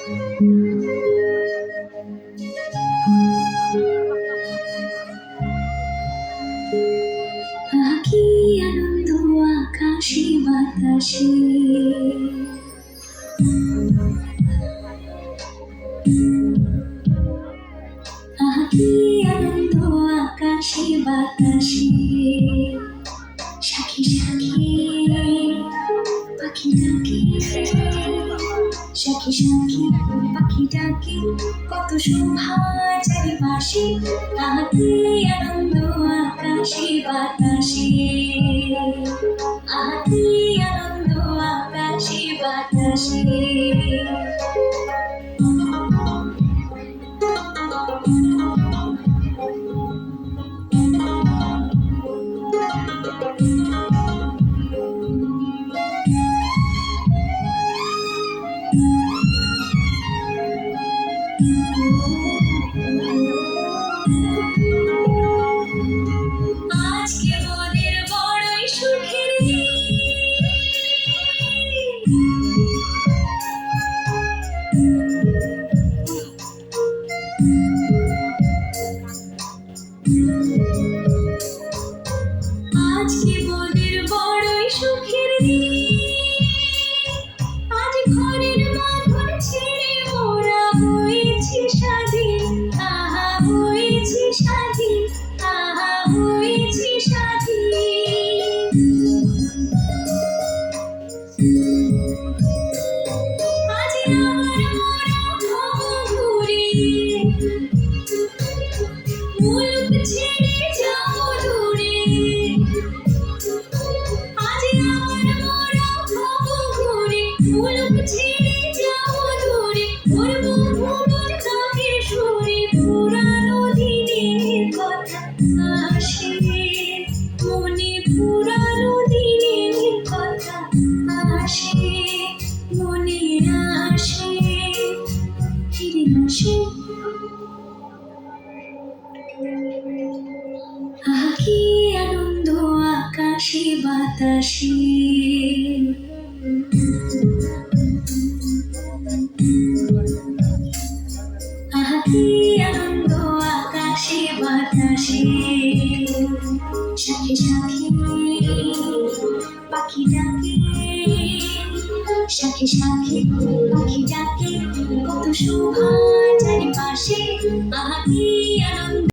কি আনন্দ আকাশে বাতাসে, কি আনন্দ আকাশে বাতাসে, সাথী সাথী পাখি ডাকে, সাথী সাথী পাখি ডাকে, কত শোভা চারিপাশে, কি আনন্দ আকাশে বাতাসে, কি আনন্দ আকাশে বাতাসে। আজকে মোদের বড়ই সুখের দিন, আজকে মোদের বড়ই সুখের দিন, আজ ঘরের বাঁধন ছেড়ে মোরা হয়েছি স্বাধীন, আহা হয়েছি স্বাধীন, আহা হয়েছি স্বাধীন। আজ আবার মোরা ঘুরে মুলুক ছেড়ে যাবো দূরে, আজ আবার মোরা ঘুরে মুলুক ছেড়ে যাবো দূরে, করবো ভুবন কাকের সুরে, পুরানো দিনের কথা আসে মনে, পুরানো দিনের কথা আসে মনে, আসে ফিরে আসে। কি আনন্দ আকাশে বাতাসে, কি আনন্দ আকাশে বাতাসে, সাথী সাথী পাখি ডাকে, সাথী সাথী পাখি ডাকে, কত শোভা চারিপাশে, কি আনন্দ।